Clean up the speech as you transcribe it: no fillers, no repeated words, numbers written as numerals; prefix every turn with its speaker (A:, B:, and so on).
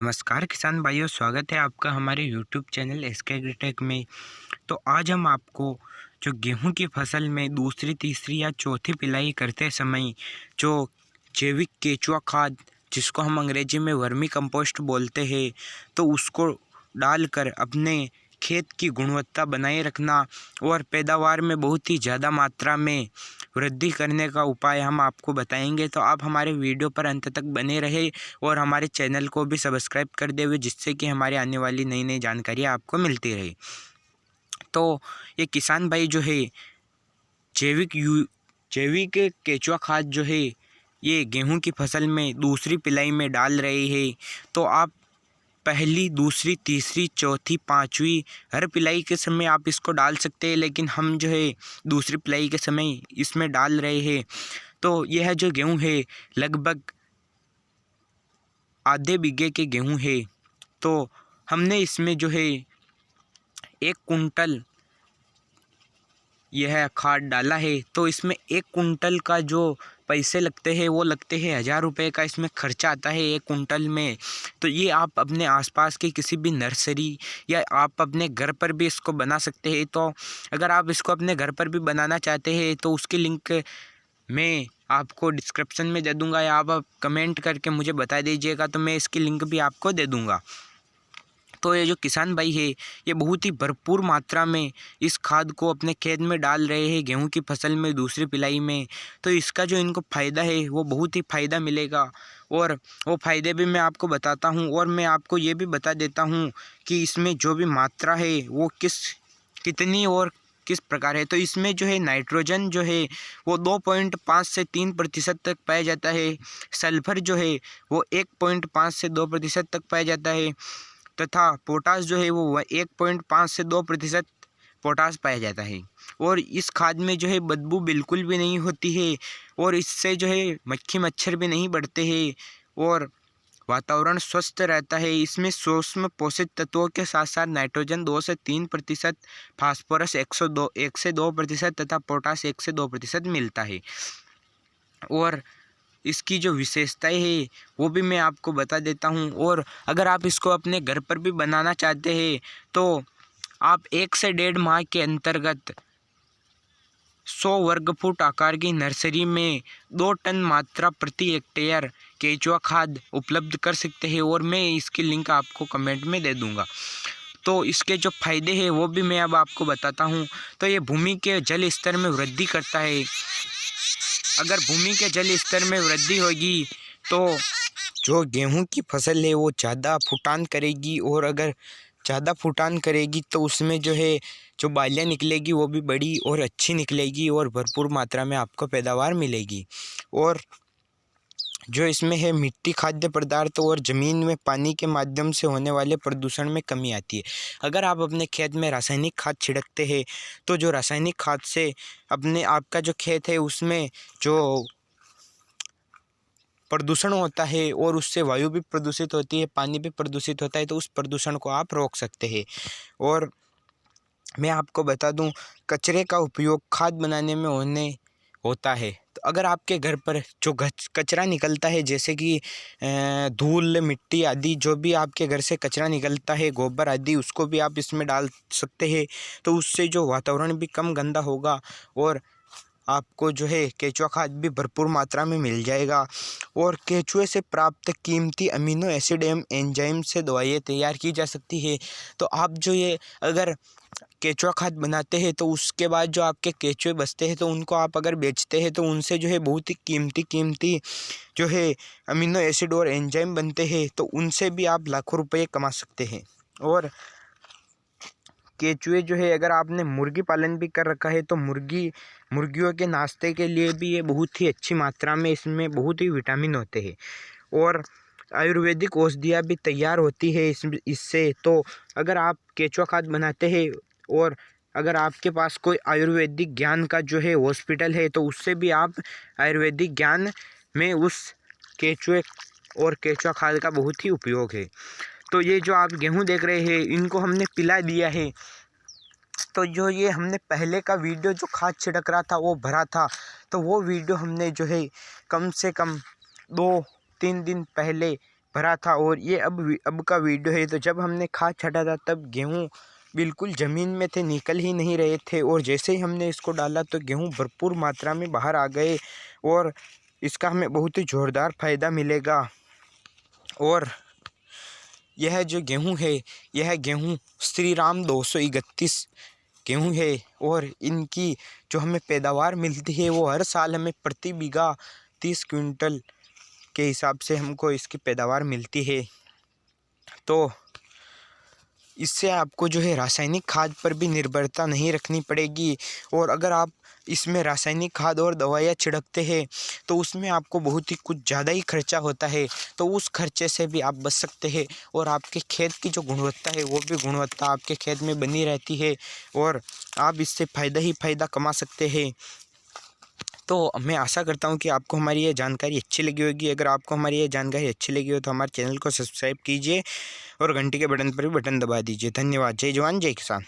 A: नमस्कार किसान भाइयों, स्वागत है आपका हमारे यूट्यूब चैनल एसके एग्रीटेक में। तो आज हम आपको जो गेहूं की फसल में दूसरी, तीसरी या चौथी पिलाई करते समय जो जैविक केंचुआ खाद, जिसको हम अंग्रेजी में वर्मी कंपोस्ट बोलते हैं, तो उसको डालकर अपने खेत की गुणवत्ता बनाए रखना और पैदावार में बहुत ही ज़्यादा मात्रा में वृद्धि करने का उपाय हम आपको बताएंगे। तो आप हमारे वीडियो पर अंत तक बने रहे और हमारे चैनल को भी सब्सक्राइब कर दे हुए, जिससे कि हमारे आने वाली नई नई जानकारियाँ आपको मिलती रहे। तो ये किसान भाई जो है जैविक केंचुआ खाद जो है ये गेहूं की फसल में दूसरी पिलाई में डाल रहे हैं। तो आप पहली, दूसरी, तीसरी, चौथी, पाँचवीं हर पिलाई के समय आप इसको डाल सकते हैं, लेकिन हम जो है दूसरी पिलाई के समय इसमें डाल रहे हैं। तो यह जो गेहूं है लगभग आधे बीघे के गेहूं है। तो हमने इसमें जो है 1 कुंटल यह खाद डाला है। तो इसमें 1 कुंटल का जो पैसे लगते हैं वो लगते हैं 1000 रुपये का इसमें खर्चा आता है 1 कुंटल में। तो ये आप अपने आसपास के किसी भी नर्सरी या आप अपने घर पर भी इसको बना सकते हैं। तो अगर आप इसको अपने घर पर भी बनाना चाहते हैं तो उसकी लिंक मैं आपको डिस्क्रिप्शन में दे दूँगा, या आप कमेंट करके मुझे बता दीजिएगा तो मैं इसकी लिंक भी आपको दे दूँगा। तो ये जो किसान भाई है ये बहुत ही भरपूर मात्रा में इस खाद को अपने खेत में डाल रहे हैं गेहूं की फसल में दूसरी पिलाई में। तो इसका जो इनको फ़ायदा है वो बहुत ही फ़ायदा मिलेगा, और वो फ़ायदे भी मैं आपको बताता हूं। और मैं आपको ये भी बता देता हूं कि इसमें जो भी मात्रा है वो कितनी और किस प्रकार है। तो इसमें जो है नाइट्रोजन जो है वो 2.5 से 3% तक पाया जाता है। सल्फर जो है वो 1.5 से 2% तक पाया जाता है, तथा पोटास जो है वो 1.5 से 2% पोटास पाया जाता है। और इस खाद में जो है बदबू बिल्कुल भी नहीं होती है, और इससे जो है मक्खी मच्छर भी नहीं बढ़ते हैं, और वातावरण स्वस्थ रहता है। इसमें सूक्ष्म पोषक तत्वों के साथ साथ नाइट्रोजन 2 से 3%, फास्फोरस 1 से 2% तथा पोटास 1 से 2% मिलता है। और इसकी जो विशेषताएं है वो भी मैं आपको बता देता हूँ। और अगर आप इसको अपने घर पर भी बनाना चाहते हैं तो आप 1 से 1.5 माह के अंतर्गत 100 वर्ग फुट आकार की नर्सरी में 2 टन मात्रा प्रति हेक्टेयर केंचुआ खाद उपलब्ध कर सकते हैं, और मैं इसकी लिंक आपको कमेंट में दे दूँगा। तो इसके जो फ़ायदे हैं वो भी मैं अब आपको बताता हूँ। तो ये भूमि के जल स्तर में वृद्धि करता है। अगर भूमि के जल स्तर में वृद्धि होगी तो जो गेहूं की फसल है वो ज़्यादा फुटान करेगी, और अगर ज़्यादा फुटान करेगी तो उसमें जो है जो बालियाँ निकलेगी वो भी बड़ी और अच्छी निकलेगी, और भरपूर मात्रा में आपको पैदावार मिलेगी। और जो इसमें है मिट्टी, खाद्य पदार्थ और ज़मीन में पानी के माध्यम से होने वाले प्रदूषण में कमी आती है। अगर आप अपने खेत में रासायनिक खाद छिड़कते हैं तो जो रासायनिक खाद से अपने आपका जो खेत है उसमें जो प्रदूषण होता है और उससे वायु भी प्रदूषित होती है, पानी भी प्रदूषित होता है, तो उस प्रदूषण को आप रोक सकते हैं। और मैं आपको बता दूं, कचरे का उपयोग खाद बनाने में होता है। तो अगर आपके घर पर जो कचरा निकलता है, जैसे कि धूल, मिट्टी आदि, जो भी आपके घर से कचरा निकलता है, गोबर आदि, उसको भी आप इसमें डाल सकते हैं। तो उससे जो वातावरण भी कम गंदा होगा, और आपको जो है केंचुआ खाद भी भरपूर मात्रा में मिल जाएगा। और केंचुए से प्राप्त कीमती अमीनो एसिड एवं एंजाइम से दवाइयाँ तैयार की जा सकती है। तो आप जो ये अगर केंचुआ खाद बनाते हैं तो उसके बाद जो आपके केंचुए बचते हैं तो उनको आप अगर बेचते हैं तो उनसे जो है बहुत ही कीमती जो है अमीनो एसिड और एंजाइम बनते हैं, तो उनसे भी आप लाखों रुपये कमा सकते हैं। और केंचुए जो है, अगर आपने मुर्गी पालन भी कर रखा है तो मुर्गियों के नाश्ते के लिए भी ये बहुत ही अच्छी मात्रा में इसमें बहुत ही विटामिन होते हैं, और आयुर्वेदिक औषधियाँ भी तैयार होती है इससे। तो अगर आप केंचुआ खाद बनाते हैं और अगर आपके पास कोई आयुर्वेदिक ज्ञान का जो है हॉस्पिटल है तो उससे भी आप आयुर्वेदिक ज्ञान में उस केंचुए और केंचुआ खाद का बहुत ही उपयोग है। तो ये जो आप गेहूं देख रहे हैं इनको हमने पिला दिया है। तो जो ये हमने पहले का वीडियो जो खाद छिड़क रहा था वो भरा था, तो वो वीडियो हमने जो है कम से कम 2-3 दिन पहले भरा था। और ये अब का वीडियो है। तो जब हमने खाद छाटा था तब गेहूँ बिल्कुल ज़मीन में थे, निकल ही नहीं रहे थे। और जैसे ही हमने इसको डाला तो गेहूँ भरपूर मात्रा में बाहर आ गए और इसका हमें बहुत ही ज़ोरदार फ़ायदा मिलेगा। और यह जो गेहूँ है, यह गेहूँ श्री राम 231 गेहूँ है। और इनकी जो हमें पैदावार मिलती है वो हर साल हमें प्रति बीघा 30 क्विंटल के हिसाब से हमको इसकी पैदावार मिलती है। तो इससे आपको जो है रासायनिक खाद पर भी निर्भरता नहीं रखनी पड़ेगी। और अगर आप इसमें रासायनिक खाद और दवाइयाँ छिड़कते हैं तो उसमें आपको बहुत ही कुछ ज़्यादा ही खर्चा होता है। तो उस खर्चे से भी आप बच सकते हैं और आपके खेत की जो गुणवत्ता है वो भी गुणवत्ता आपके खेत में बनी रहती है और आप इससे फ़ायदा ही फ़ायदा कमा सकते हैं। तो मैं आशा करता हूँ कि आपको हमारी ये जानकारी अच्छी लगी होगी। अगर आपको हमारी ये जानकारी अच्छी लगी हो तो हमारे चैनल को सब्सक्राइब कीजिए और घंटी के बटन पर भी बटन दबा दीजिए। धन्यवाद। जय जवान जय किसान।